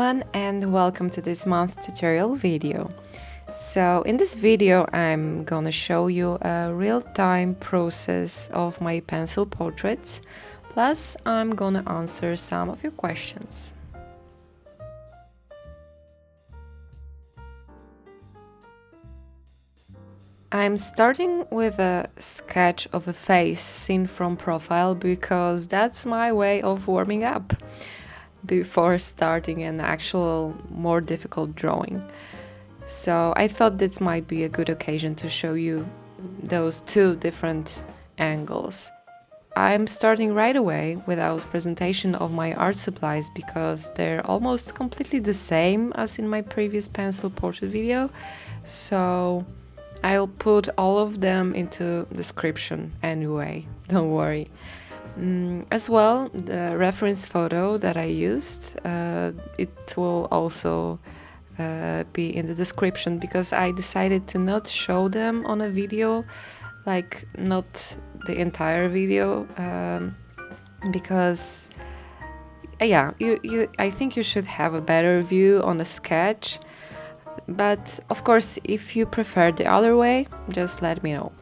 everyone, and welcome to this month's tutorial video. So in this video I'm gonna show you a real-time process of my pencil portraits, plus I'm gonna answer some of your questions. I'm starting with a sketch of a face seen from profile because that's my way of warming up before starting an actual more difficult drawing. So I thought this might be a good occasion to show you those two different angles. I'm starting right away without presentation of my art supplies because they're almost completely the same as in my previous pencil portrait video. So I'll put all of them into description anyway, don't worry. As well, the reference photo that I used, it will also be in the description because I decided to not show them on a video, like not the entire video, because I think you should have a better view on a sketch. But of course, if you prefer the other way, just let me know.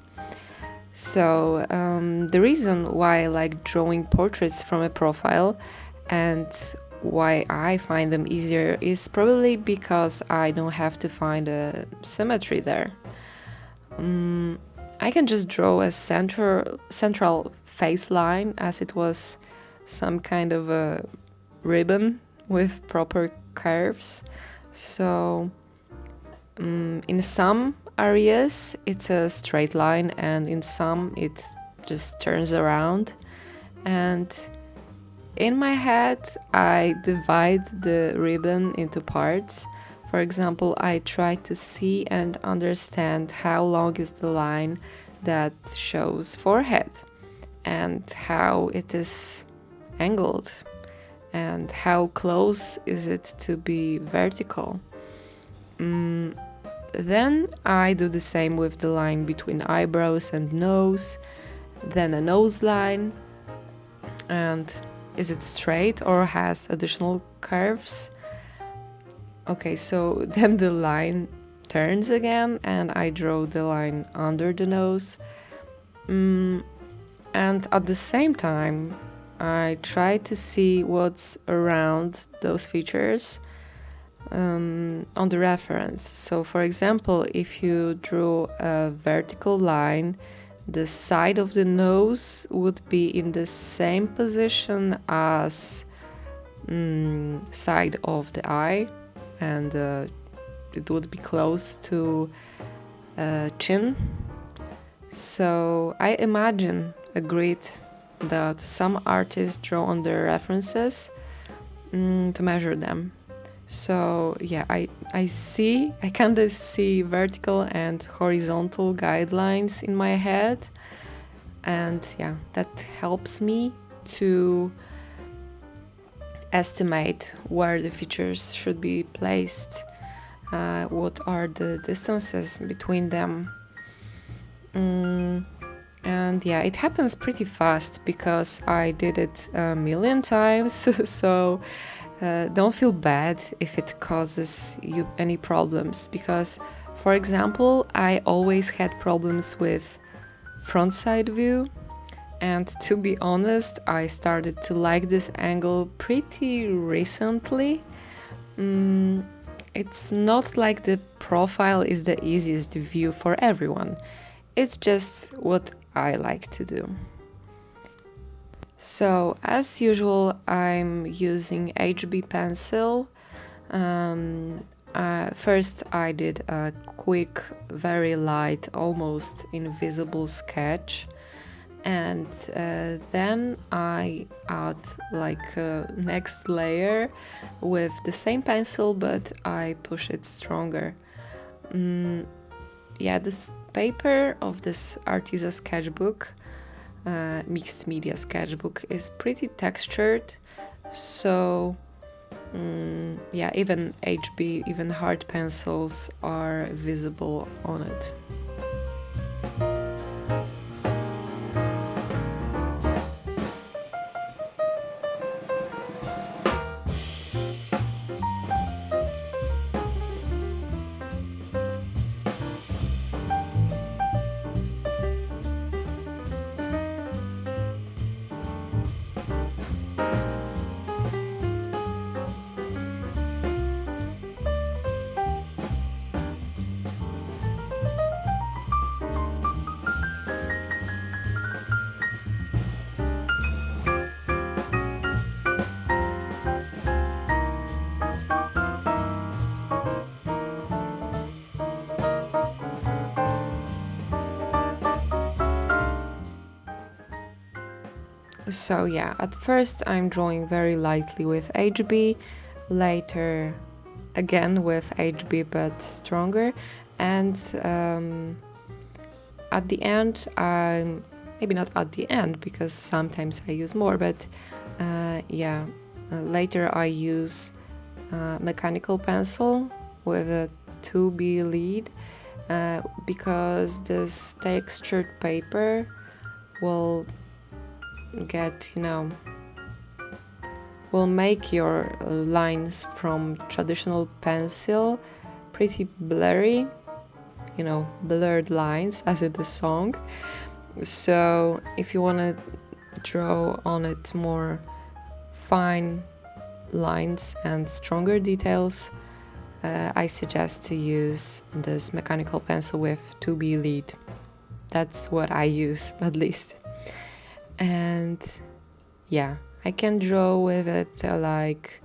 So the reason why I like drawing portraits from a profile and why I find them easier is probably because I don't have to find a symmetry there. I can just draw a central face line as it was some kind of a ribbon with proper curves. So in some areas it's a straight line and in some it just turns around, and in my head I divide the ribbon into parts. For example, I try to see and understand how long is the line that shows forehead and how it is angled and how close is it to be vertical. Then I do the same with the line between eyebrows and nose, then a nose line, and is it straight or has additional curves? Okay, so then the line turns again and I draw the line under the nose. And at the same time, I try to see what's around those features on the reference. So for example, if you drew a vertical line, the side of the nose would be in the same position as side of the eye, and it would be close to chin. So I imagine a grid that some artists draw on their references to measure them. So yeah, I kind of see vertical and horizontal guidelines in my head, and yeah, that helps me to estimate where the features should be placed, what are the distances between them. And yeah, it happens pretty fast because I did it a million times, so don't feel bad if it causes you any problems, because for example, I always had problems with front side view, and to be honest, I started to like this angle pretty recently. It's not like the profile is the easiest view for everyone. It's just what I like to do. So as usual, I'm using HB pencil. First I did a quick, very light, almost invisible sketch, and then I add like a next layer with the same pencil, but I push it stronger. Yeah, this paper of this Artisa sketchbook, mixed media sketchbook, is pretty textured, so yeah, even HB, even hard pencils are visible on it. So yeah, at first I'm drawing very lightly with HB, later again with HB but stronger, and at the end, maybe not at the end because sometimes I use more, but later I use mechanical pencil with a 2B lead because this textured paper will get, will make your lines from traditional pencil pretty blurry, blurred lines as in the song. So if you want to draw on it more fine lines and stronger details, I suggest to use this mechanical pencil with 2B lead. That's what I use, at least. And yeah, I can draw with it like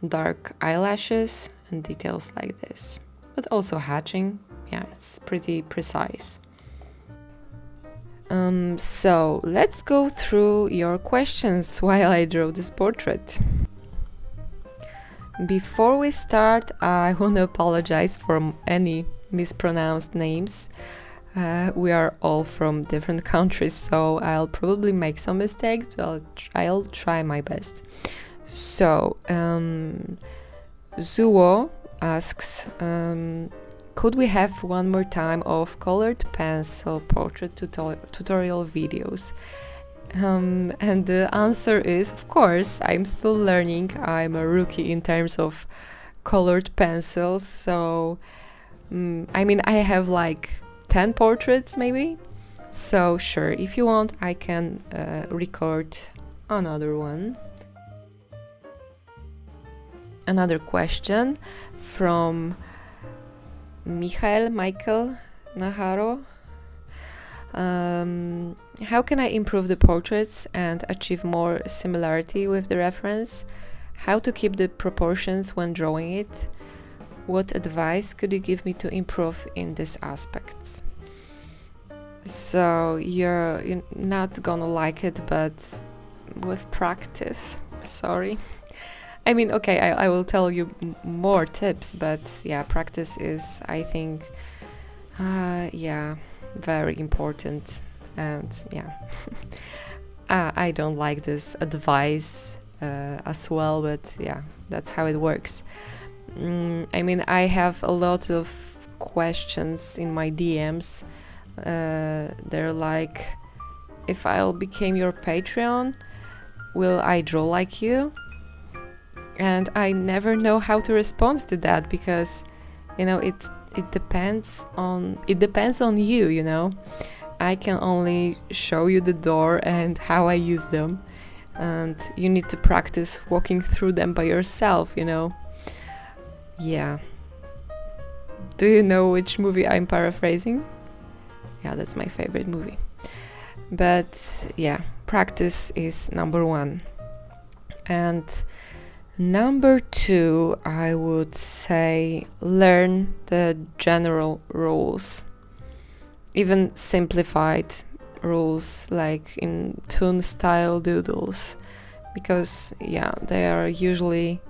dark eyelashes and details like this, but also hatching. Yeah, it's pretty precise. So let's go through your questions while I draw this portrait. Before we start, I want to apologize for any mispronounced names. We are all from different countries, so I'll probably make some mistakes, but I'll try my best. So, Zuo asks, could we have one more time of colored pencil portrait tutorial videos? And the answer is, of course, I'm still learning. I'm a rookie in terms of colored pencils, so I have like 10 portraits maybe. So sure, if you want, I can record another one. Another question from Michael Naharo. How can I improve the portraits and achieve more similarity with the reference? How to keep the proportions when drawing it? What advice could you give me to improve in these aspects? So you're not gonna like it, but with practice, sorry. Okay, I will tell you more tips, but yeah, practice is, I think, very important. And yeah, I don't like this advice as well, but yeah, that's how it works. I have a lot of questions in my DMs. They're like, if I'll become your Patreon, will I draw like you? And I never know how to respond to that because, it depends on you, I can only show you the door and how I use them, and you need to practice walking through them by yourself, Yeah. Do you know which movie I'm paraphrasing? Yeah, that's my favorite movie. But yeah, practice is number one. And number two, I would say learn the general rules, even simplified rules like in toon style doodles, because yeah, they are usually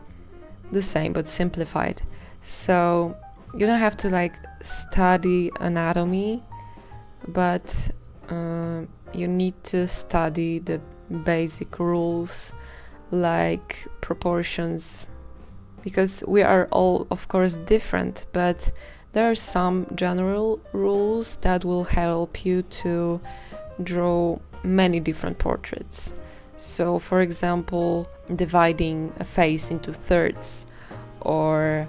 the same but simplified. So you don't have to like study anatomy, but you need to study the basic rules like proportions, because we are all of course different, but there are some general rules that will help you to draw many different portraits. So for example, dividing a face into thirds, or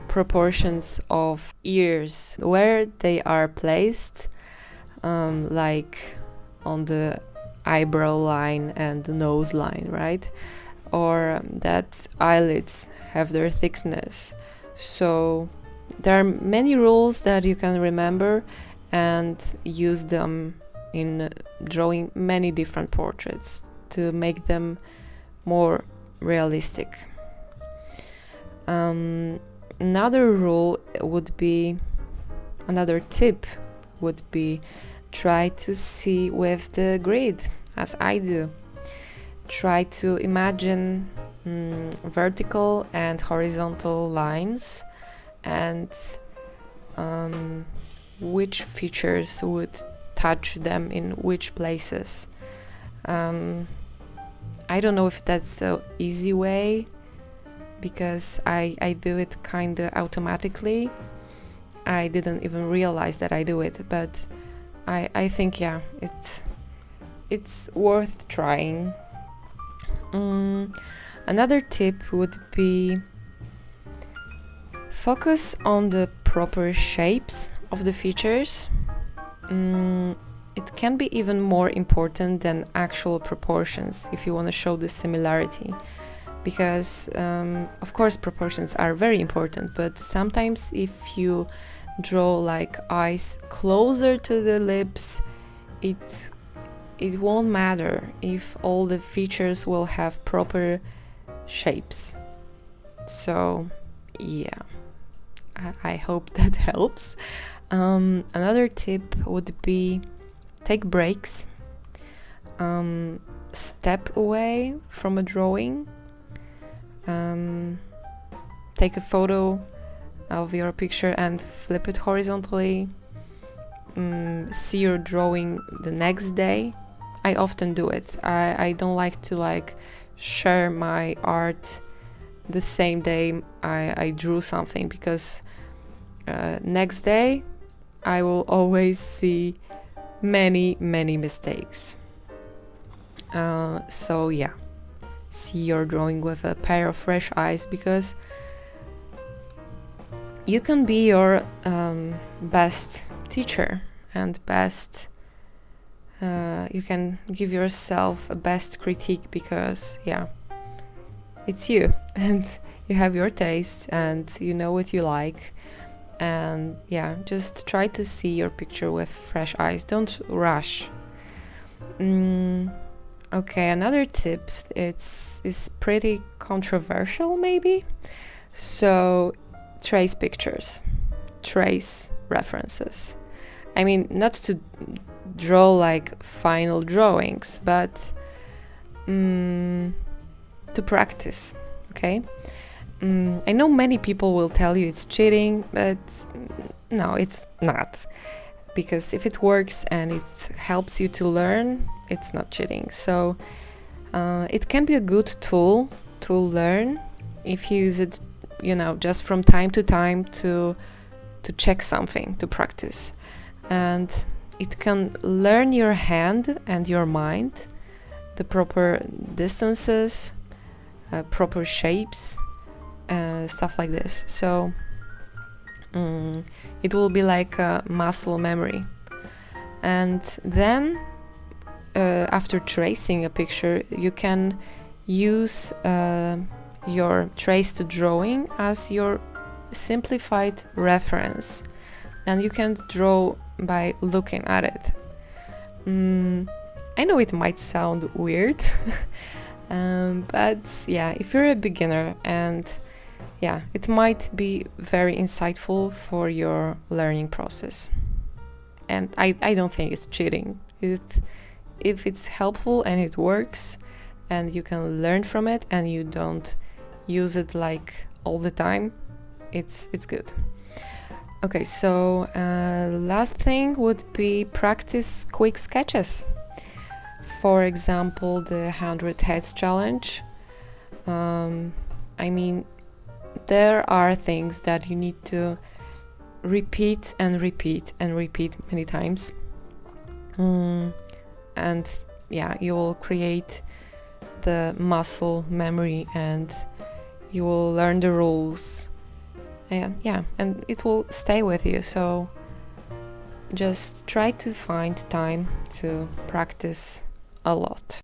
proportions of ears, where they are placed, like on the eyebrow line and the nose line, right? Or that eyelids have their thickness. So there are many rules that you can remember and use them in drawing many different portraits to make them more realistic. Another tip would be try to see with the grid, as I do. try to imagine vertical and horizontal lines and which features would touch them in which places. I don't know if that's an easy way, because I do it kind of automatically. I didn't even realize that I do it, but I think, yeah, it's worth trying. Another tip would be focus on the proper shapes of the features. It can be even more important than actual proportions if you want to show the similarity, because of course proportions are very important, but sometimes if you draw like eyes closer to the lips, it won't matter if all the features will have proper shapes. So yeah, I hope that helps. Another tip would be take breaks, step away from a drawing, take a photo of your picture and flip it horizontally, see your drawing the next day. I often do it. I don't like to share my art the same day I drew something, because next day I will always see many mistakes. So yeah, see your drawing with a pair of fresh eyes, because you can be your best teacher and best you can give yourself a best critique, because yeah, it's you and you have your taste and you know what you like. And yeah, just try to see your picture with fresh eyes. Don't rush. Okay, another tip, is pretty controversial maybe. So trace pictures, trace references. I mean, not to draw like final drawings, but to practice, okay? I know many people will tell you it's cheating, but no, it's not. Because if it works and it helps you to learn, it's not cheating. So it can be a good tool to learn if you use it, just from time to time to check something, to practice. And it can learn your hand and your mind, the proper distances, proper shapes, stuff like this. So it will be like a muscle memory. And then after tracing a picture, you can use your traced drawing as your simplified reference, and you can draw by looking at it. I know it might sound weird, but yeah, if you're a beginner, and yeah, it might be very insightful for your learning process. And I don't think it's cheating. If it's helpful and it works and you can learn from it and you don't use it like all the time, it's good. Okay, so last thing would be practice quick sketches. For example, the 100 Heads challenge. I mean, there are things that you need to repeat and repeat and repeat many times. And yeah, you will create the muscle memory and you will learn the rules. And yeah, and it will stay with you. So just try to find time to practice a lot.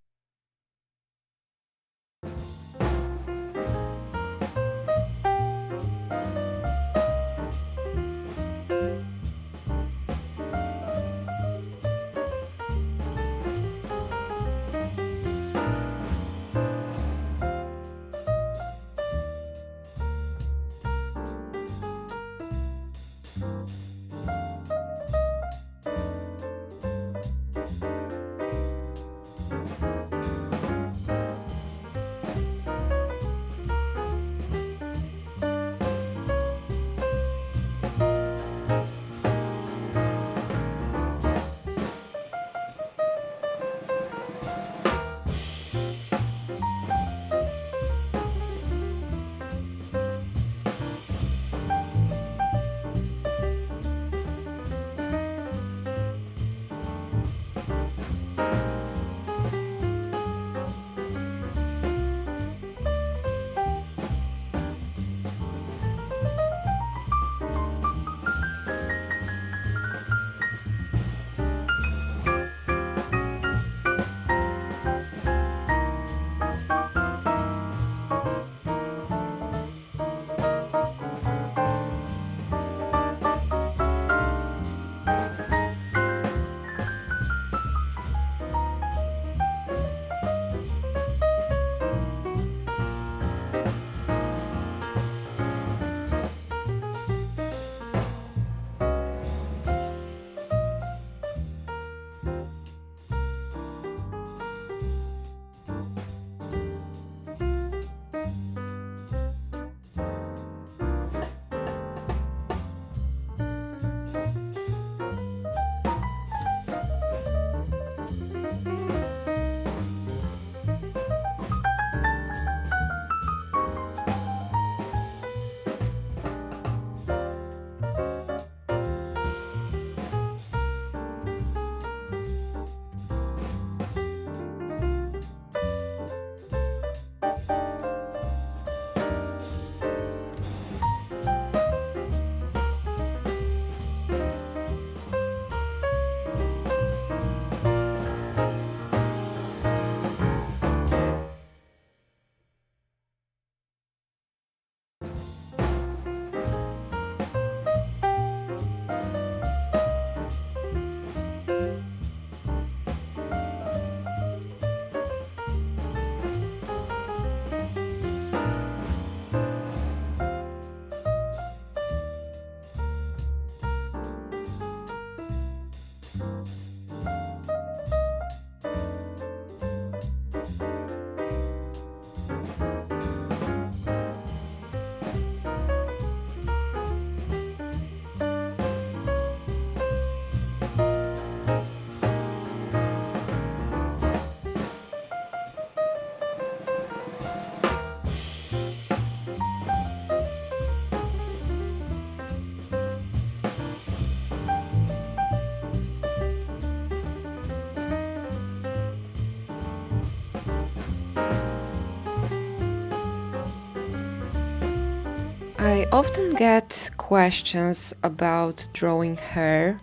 I often get questions about drawing hair,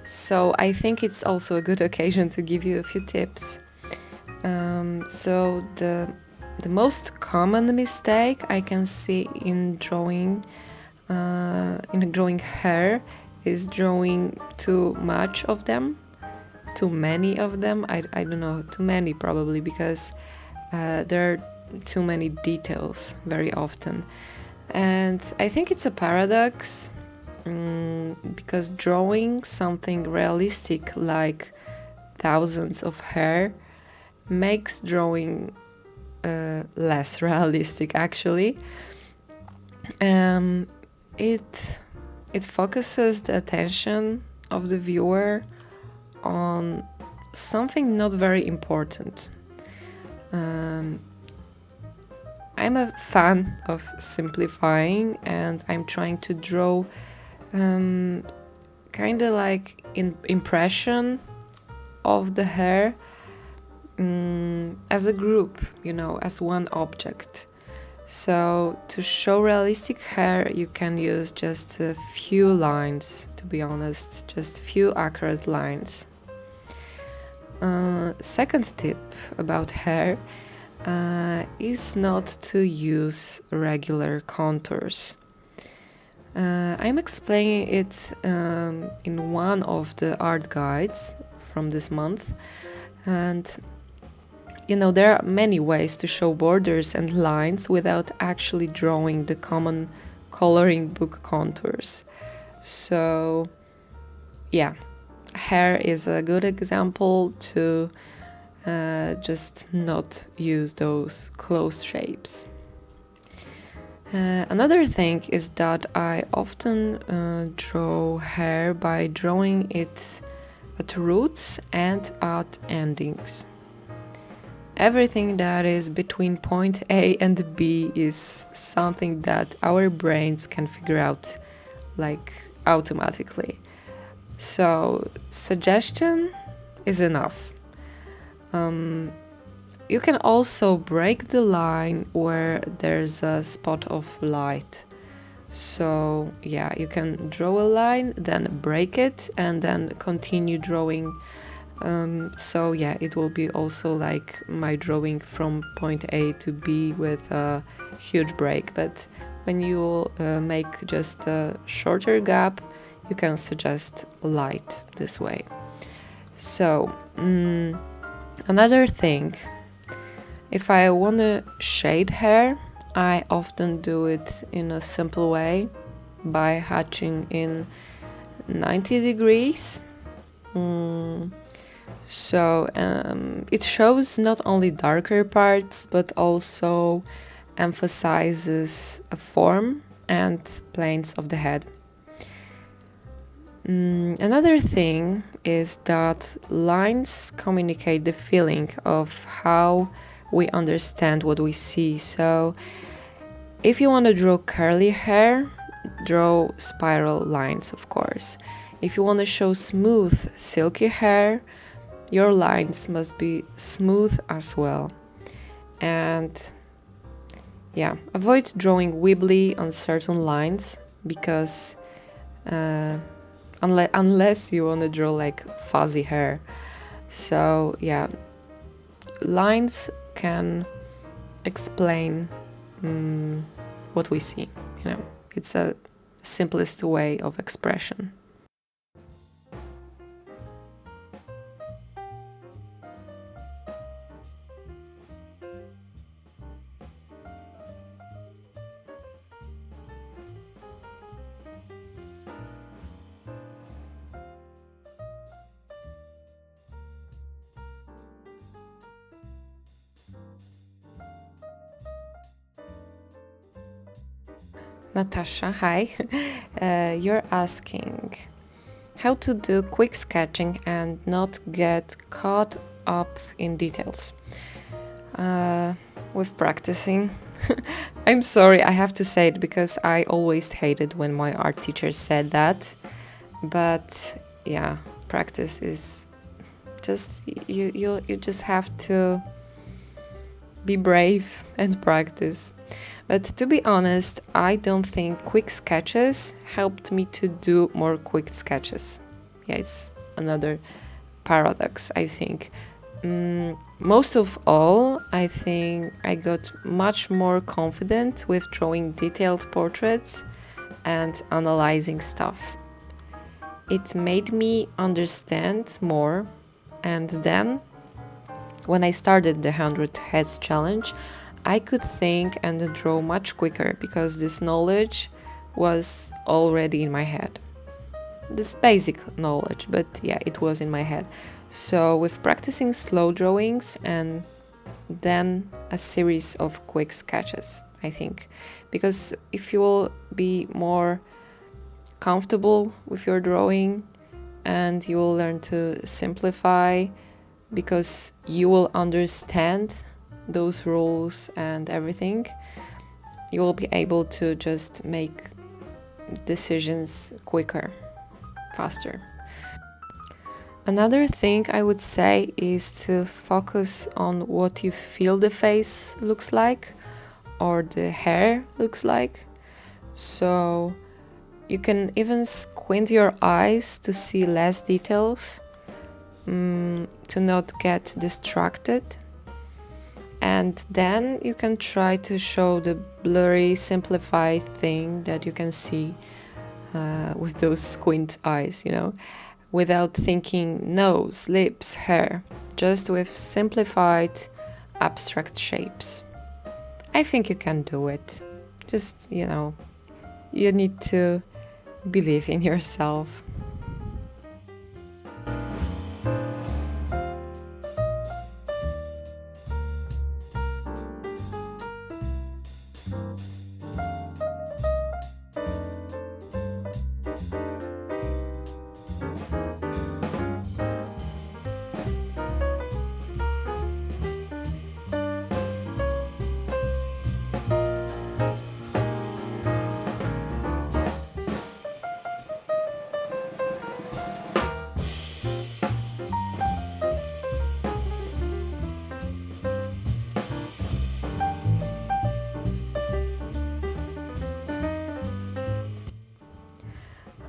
so I think it's also a good occasion to give you a few tips. So the most common mistake I can see in drawing hair is drawing too much of them, too many of them. I don't know, too many probably, because there are too many details very often. And I think it's a paradox, because drawing something realistic like thousands of hair makes drawing less realistic actually. It focuses the attention of the viewer on something not very important. I'm a fan of simplifying, and I'm trying to draw kind of like impression of the hair as a group, as one object. So to show realistic hair, you can use just a few lines, to be honest, just few accurate lines. Second tip about hair is not to use regular contours. I'm explaining it in one of the art guides from this month, and there are many ways to show borders and lines without actually drawing the common coloring book contours. So yeah, hair is a good example to just not use those closed shapes. Another thing is that I often draw hair by drawing it at roots and at endings. Everything that is between point A and B is something that our brains can figure out like automatically. So suggestion is enough. You can also break the line where there's a spot of light. So yeah, you can draw a line, then break it, and then continue drawing. So yeah, it will be also like my drawing from point A to B with a huge break. But when you make just a shorter gap, you can suggest light this way. So another thing, if I want to shade hair, I often do it in a simple way by hatching in 90 degrees. So it shows not only darker parts, but also emphasizes a form and planes of the head. Another thing is that lines communicate the feeling of how we understand what we see. So if you want to draw curly hair, draw spiral lines, of course. If you want to show smooth, silky hair, your lines must be smooth as well. And yeah, avoid drawing wibbly on certain lines, because unless you want to draw like fuzzy hair. So yeah, lines can explain what we see. It's a simplest way of expression. Natasha, hi. You're asking how to do quick sketching and not get caught up in details. With practicing. I'm sorry, I have to say it because I always hated when my art teacher said that. But yeah, practice is just, you just have to be brave and practice. But to be honest, I don't think quick sketches helped me to do more quick sketches. Yeah, it's another paradox, I think. Most of all, I think I got much more confident with drawing detailed portraits and analyzing stuff. It made me understand more, and then when I started the 100 Heads challenge, I could think and draw much quicker because this knowledge was already in my head. This basic knowledge, but yeah, it was in my head. So with practicing slow drawings and then a series of quick sketches, I think, because if you will be more comfortable with your drawing and you will learn to simplify because you will understand those rules and everything, you will be able to just make decisions quicker, faster. Another thing I would say is to focus on what you feel the face looks like or the hair looks like. So you can even squint your eyes to see less details, to not get distracted. And then you can try to show the blurry, simplified thing that you can see with those squint eyes, without thinking nose, lips, hair, just with simplified, abstract shapes. I think you can do it. Just, you need to believe in yourself.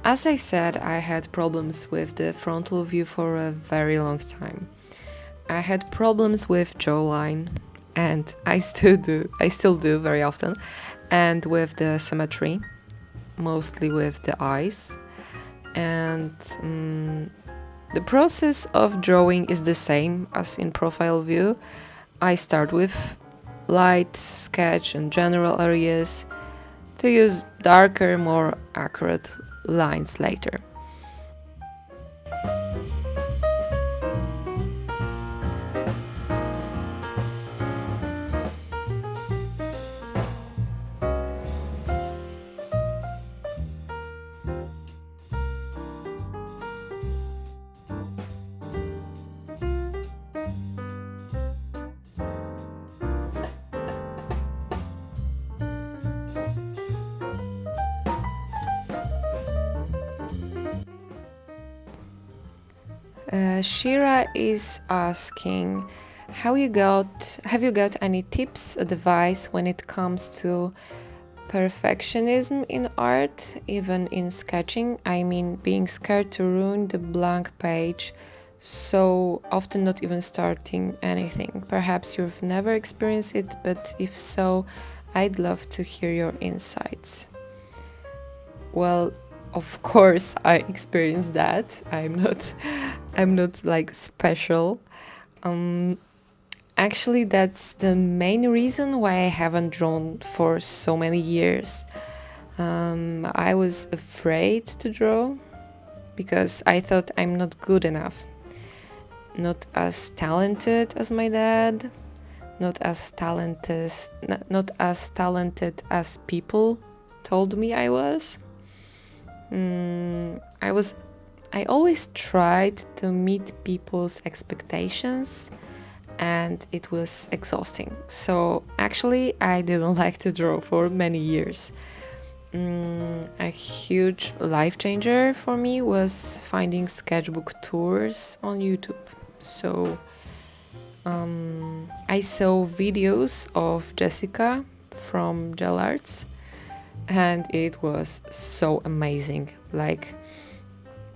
As I said, I had problems with the frontal view for a very long time. I had problems with jawline, and I still do very often, and with the symmetry, mostly with the eyes. And the process of drawing is the same as in profile view. I start with light sketch and general areas to use darker, more accurate lines later. Shira is asking, have you got any tips, advice when it comes to perfectionism in art, even in sketching? I mean, being scared to ruin the blank page, so often not even starting anything. Perhaps you've never experienced it, but if so, I'd love to hear your insights. Well, of course I experienced that. I'm not like special. Actually, that's the main reason why I haven't drawn for so many years. I was afraid to draw because I thought I'm not good enough. Not as talented as my dad, not as talented as people told me I was. I always tried to meet people's expectations, and it was exhausting. So actually, I didn't like to draw for many years. A huge life changer for me was finding sketchbook tours on YouTube. So I saw videos of Jessica from Gel Arts, and it was so amazing. Like,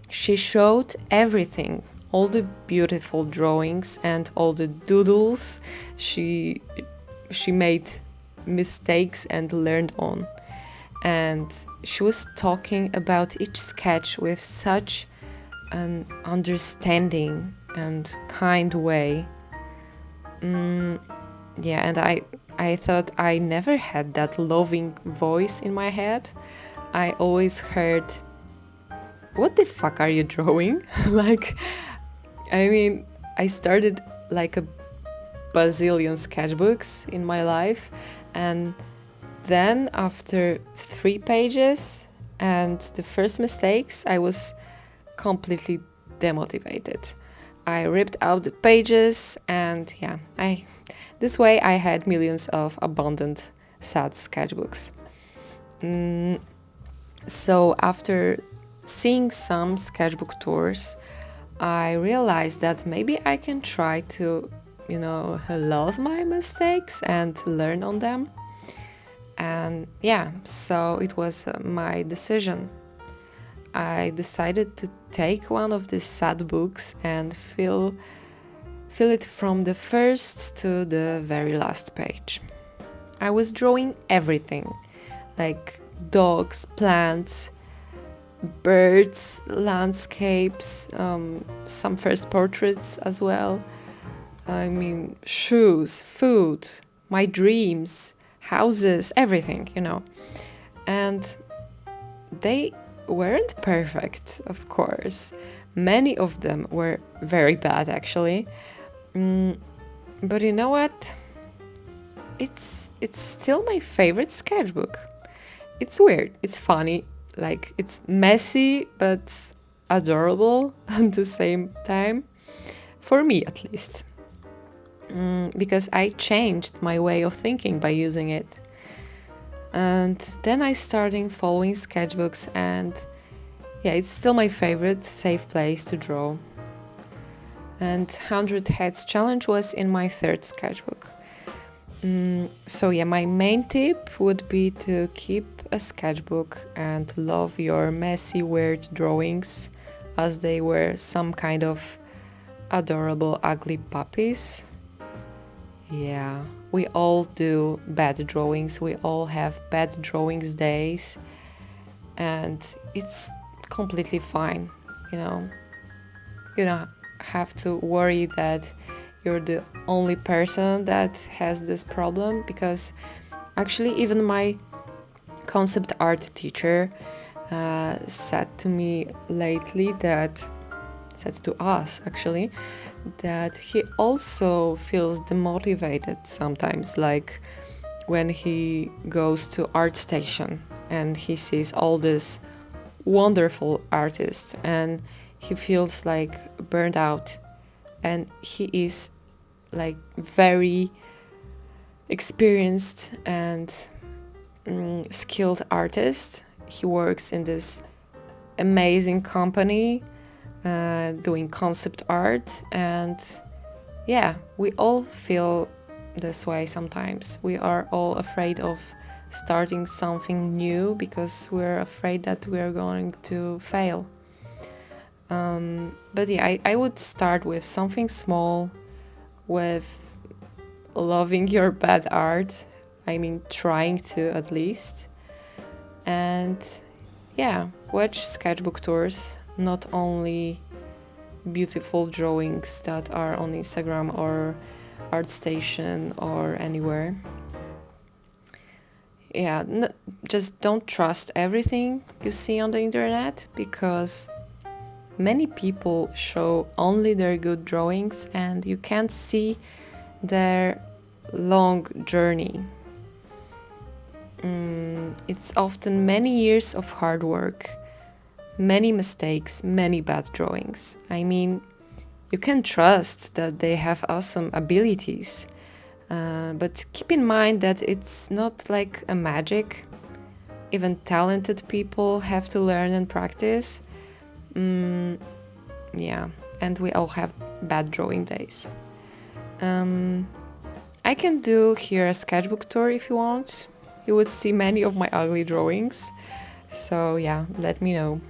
she showed everything, all the beautiful drawings and all the doodles she made mistakes and learned on. And she was talking about each sketch with such an understanding and kind way. Yeah, and I thought I never had that loving voice in my head. I always heard, "What the fuck are you drawing?" Like, I mean, I started like a bazillion sketchbooks in my life, and then after 3 pages and the first mistakes, I was completely demotivated. I ripped out the pages, and yeah, this way I had millions of abundant sad sketchbooks. So after seeing some sketchbook tours, I realized that maybe I can try to, love my mistakes and learn on them. And yeah, so it was my decision. I decided to take one of these sad books and fill it from the first to the very last page. I was drawing everything, like dogs, plants, birds, landscapes, some first portraits as well. I mean, shoes, food, my dreams, houses, everything, And they weren't perfect, of course. Many of them were very bad, actually. But you know what? It's still my favorite sketchbook. It's weird, it's funny, like it's messy but adorable at the same time. For me, at least. Because I changed my way of thinking by using it. And then I started following sketchbooks, and yeah, it's still my favorite safe place to draw. And 100 Heads Challenge was in my 3rd sketchbook. So yeah, my main tip would be to keep a sketchbook and love your messy, weird drawings as they were some kind of adorable, ugly puppies. Yeah, we all do bad drawings. We all have bad drawings days. And it's completely fine, You don't have to worry that you're the only person that has this problem, because actually even my concept art teacher said to us actually, that he also feels demotivated sometimes, like when he goes to ArtStation and he sees all these wonderful artists and he feels like burned out, and he is like very experienced and skilled artist. He works in this amazing company doing concept art, and yeah, we all feel this way sometimes. We are all afraid of starting something new because we're afraid that we're going to fail. But yeah, I would start with something small, with loving your bad art. I mean, trying to at least. And yeah, watch sketchbook tours, not only beautiful drawings that are on Instagram or ArtStation or anywhere. Yeah, just don't trust everything you see on the internet, because many people show only their good drawings and you can't see their long journey. It's often many years of hard work, many mistakes, many bad drawings. I mean, you can trust that they have awesome abilities, but keep in mind that it's not like a magic. Even talented people have to learn and practice. Yeah, and we all have bad drawing days. I can do here a sketchbook tour if you want. you would see many of my ugly drawings. So yeah, let me know.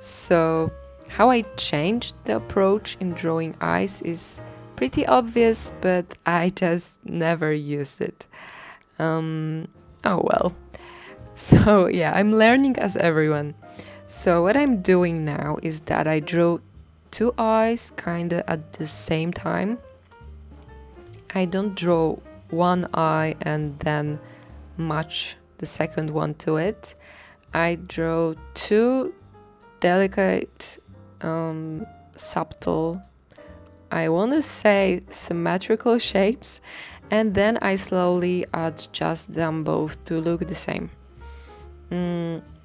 So, how I changed the approach in drawing eyes is pretty obvious, but I just never used it. Oh well. So, yeah, I'm learning as everyone. So, what I'm doing now is that I draw two eyes kinda at the same time. I don't draw one eye and then match the second one to it. I draw two delicate, subtle, I want to say symmetrical shapes, and then I slowly adjust them both to look the same.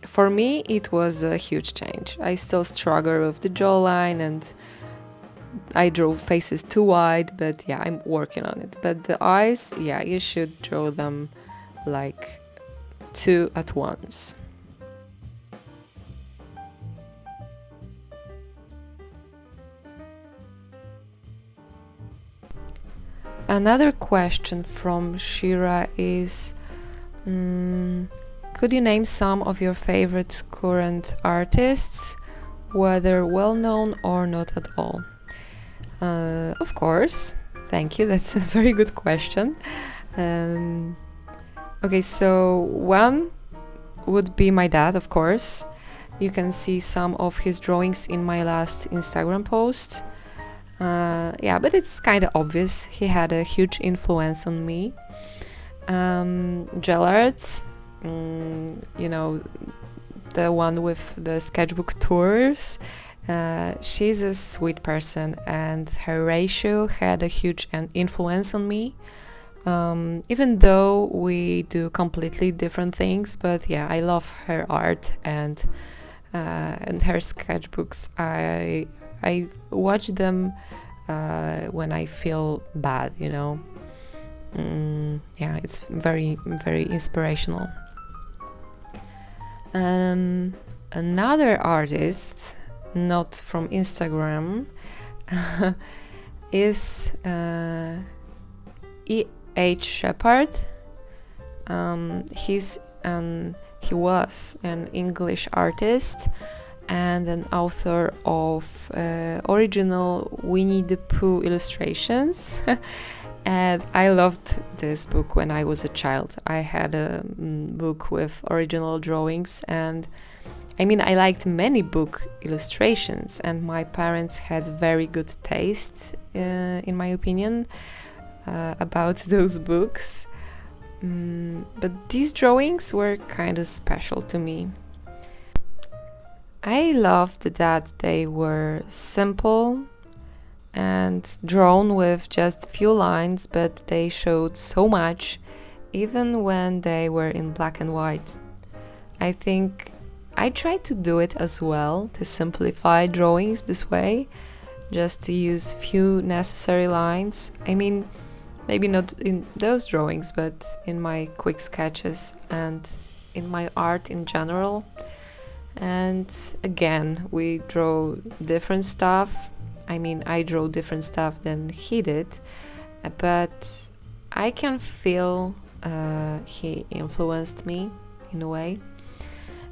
For me, it was a huge change. I still struggle with the jawline and I draw faces too wide, but yeah, I'm working on it. But the eyes, yeah, you should draw them like two at once. Another question from Shira is, could you name some of your favorite current artists, whether well-known or not at all? Of course. Thank you. That's a very good question. Okay, so one would be my dad, of course. You can see some of his drawings in my last Instagram post. Yeah, but it's kind of obvious. He had a huge influence on me. Gel arts, you know, the one with the sketchbook tours. She's a sweet person, and her ratio had a huge influence on me. Even though we do completely different things, but yeah, I love her art and her sketchbooks. I watch them when I feel bad, you know. Yeah, it's very, very inspirational. Another artist, not from Instagram, is E.H. Shepard. He was an English artist and an author of original Winnie the Pooh illustrations. And I loved this book when I was a child. I had a book with original drawings, and I mean, I liked many book illustrations, and my parents had very good taste, in my opinion, about those books. But these drawings were kind of special to me. I loved that they were simple and drawn with just few lines, but they showed so much, even when they were in black and white. I think I tried to do it as well, to simplify drawings this way, just to use few necessary lines. I mean, maybe not in those drawings, but in my quick sketches and in my art in general. And again, we draw different stuff. I mean, I draw different stuff than he did, but I can feel he influenced me in a way.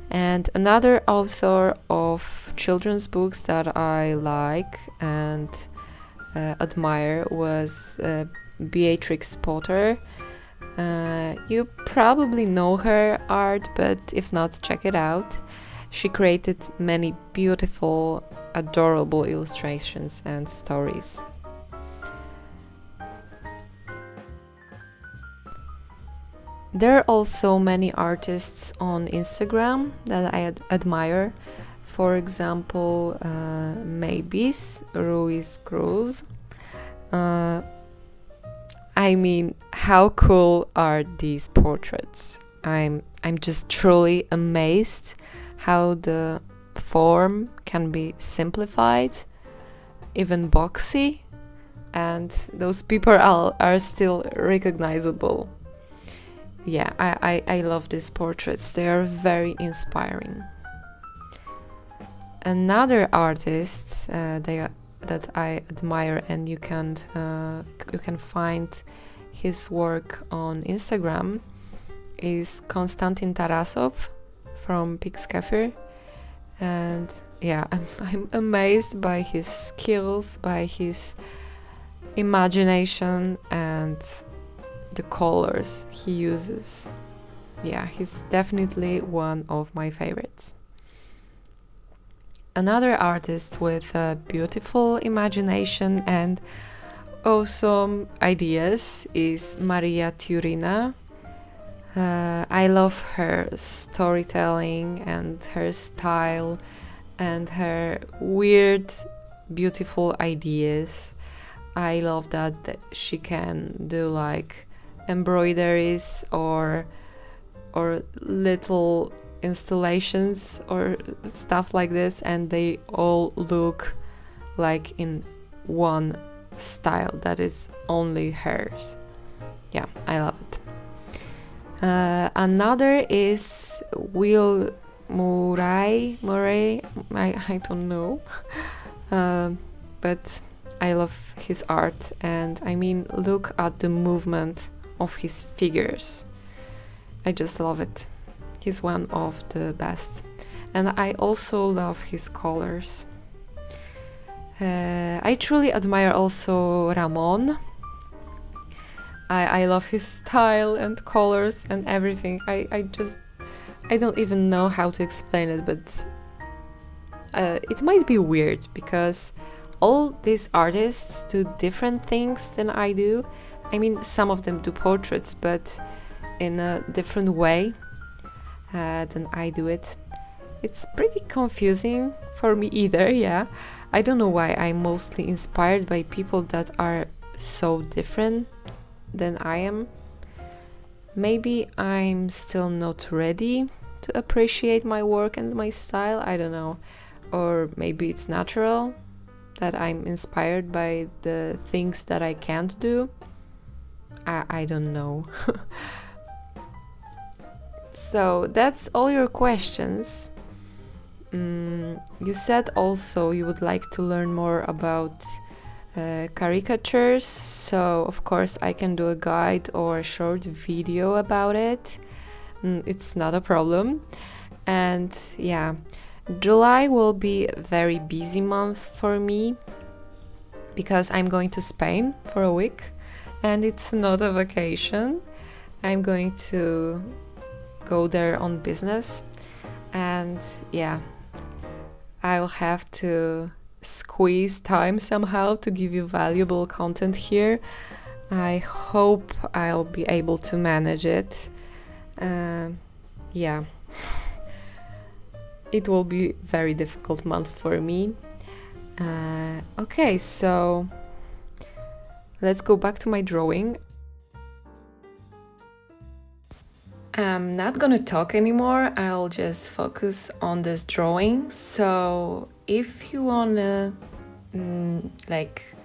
And another author of children's books that I like and admire was Beatrix Potter. You probably know her art, but if not, check it out. She created many beautiful, adorable illustrations and stories. There are also many artists on Instagram that I admire. For example, Maybes Ruiz Cruz. I mean, how cool are these portraits? I'm just truly amazed how the form can be simplified, even boxy, and those people are still recognizable. Yeah, I love these portraits. They are very inspiring. Another artist that I admire, and you can find his work on Instagram, is Konstantin Tarasov from Pixkefir. And yeah, I'm amazed by his skills, by his imagination and the colors he uses. Yeah, he's definitely one of my favorites. Another artist with a beautiful imagination and awesome ideas is Maria Turina. I love her storytelling and her style and her weird, beautiful ideas. I love that she can do like embroideries or little installations or stuff like this, and they all look like in one style that is only hers. Yeah, I love it. Another is Will Murray. I don't know, but I love his art, and I mean, look at the movement of his figures. I just love it. He's one of the best, and I also love his colors. I truly admire also Ramon. I love his style and colors and everything. I don't even know how to explain it, but it might be weird because all these artists do different things than I do. I mean, some of them do portraits, but in a different way than I do it. It's pretty confusing for me either, yeah. I don't know why I'm mostly inspired by people that are so different than I am. Maybe I'm still not ready to appreciate my work and my style, I don't know. Or maybe it's natural that I'm inspired by the things that I can't do. I don't know. So that's all your questions. You said also you would like to learn more about caricatures, so of course I can do a guide or a short video about it. It's not a problem. And yeah, July will be a very busy month for me because I'm going to Spain for a week, and it's not a vacation. I'm going to go there on business, and yeah, I'll have to squeeze time somehow to give you valuable content here. I hope I'll be able to manage it. Yeah, it will be a very difficult month for me. Okay, so let's go back to my drawing. I'm not gonna talk anymore, I'll just focus on this drawing. So if you wanna like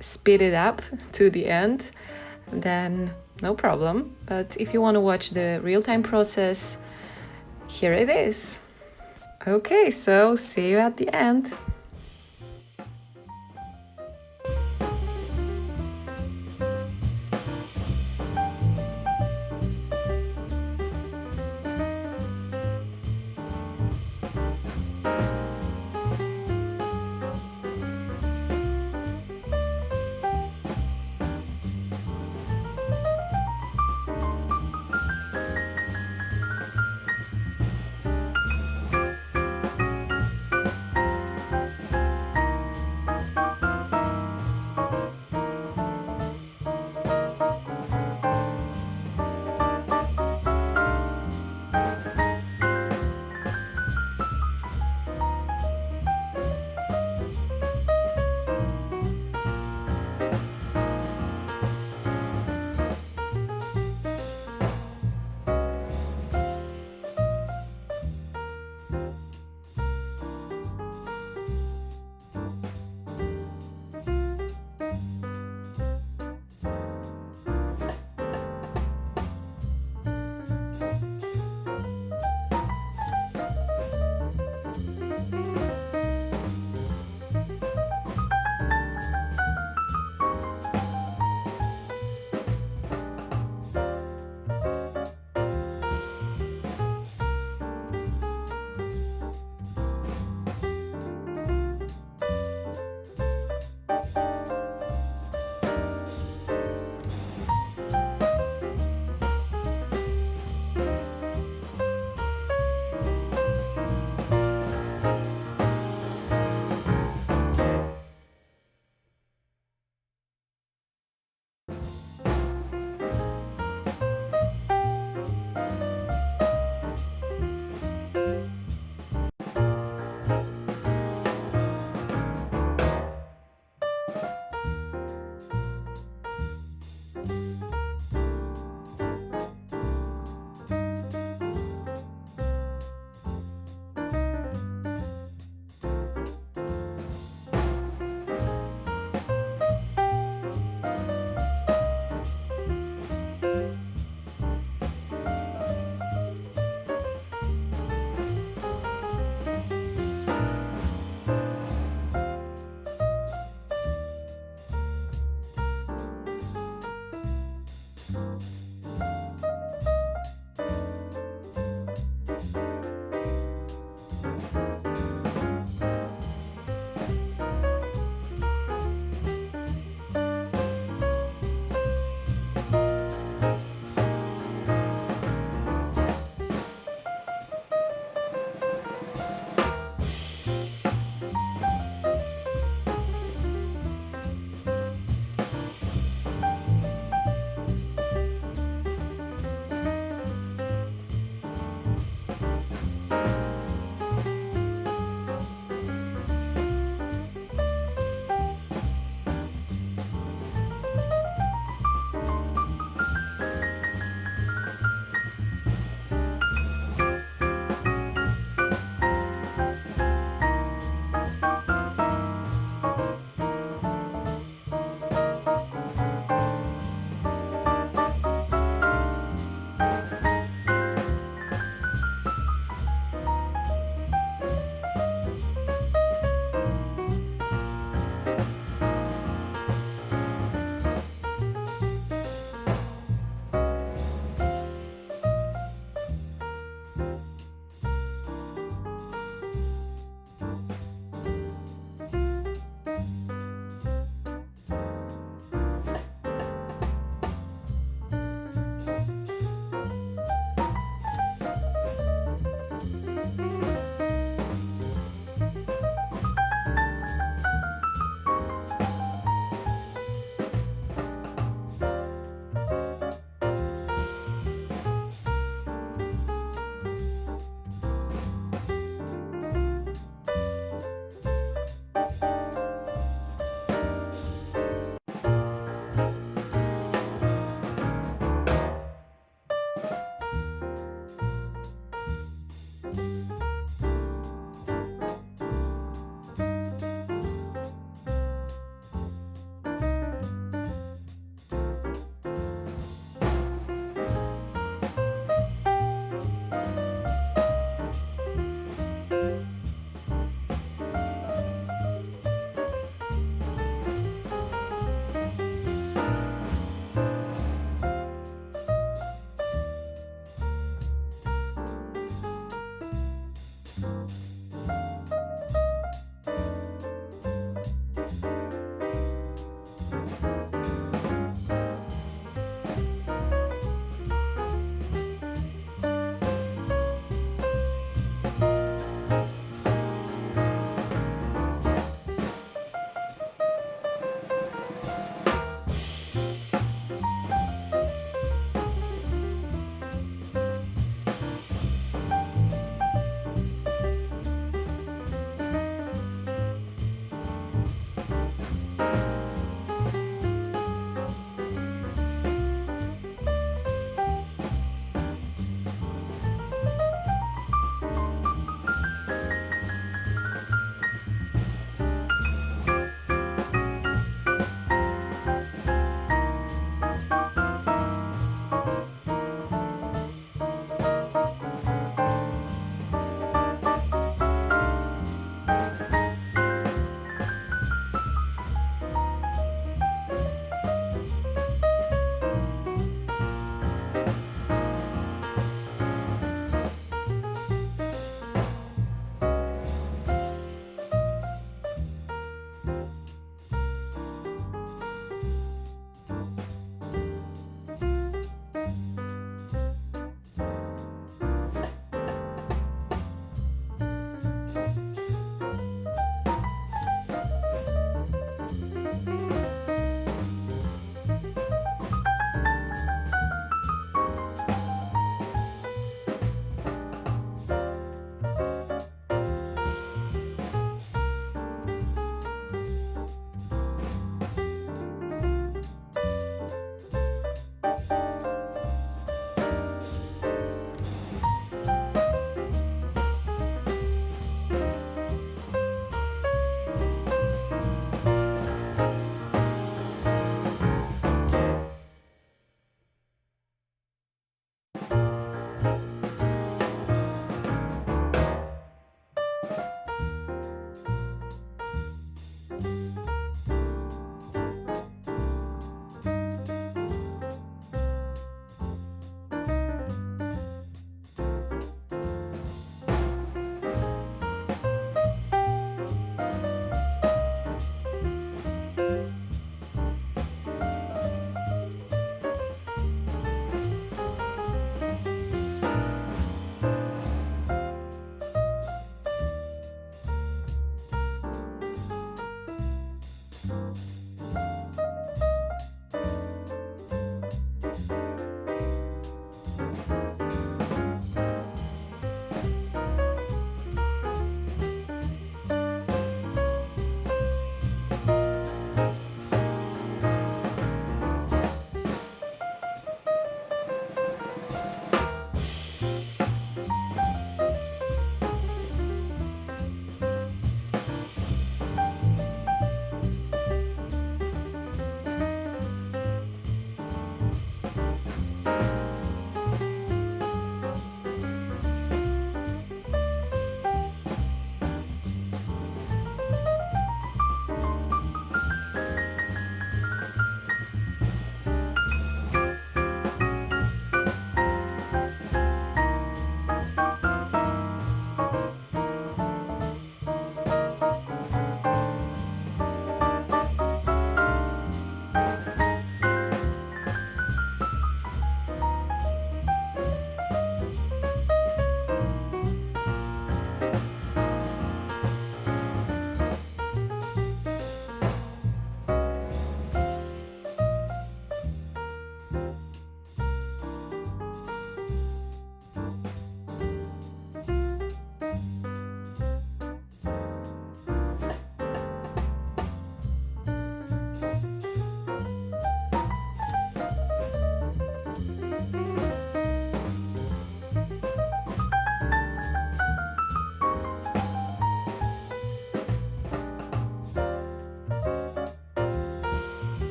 speed it up to the end, then no problem. But if you want to watch the real-time process, here it is. Okay, so see you at the end.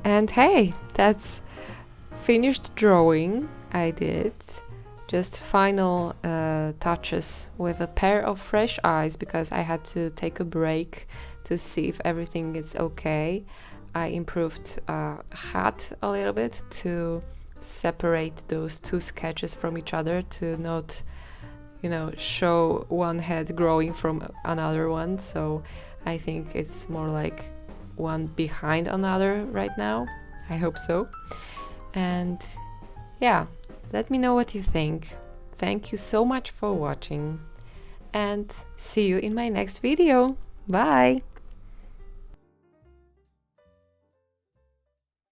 And hey, that's finished drawing I did. Just final touches with a pair of fresh eyes because I had to take a break to see if everything is okay. I improved hat a little bit to separate those two sketches from each other, to not, show one head growing from another one. So I think it's more like one behind another right now. I hope so. And yeah, let me know what you think. Thank you so much for watching, and see you in my next video. Bye!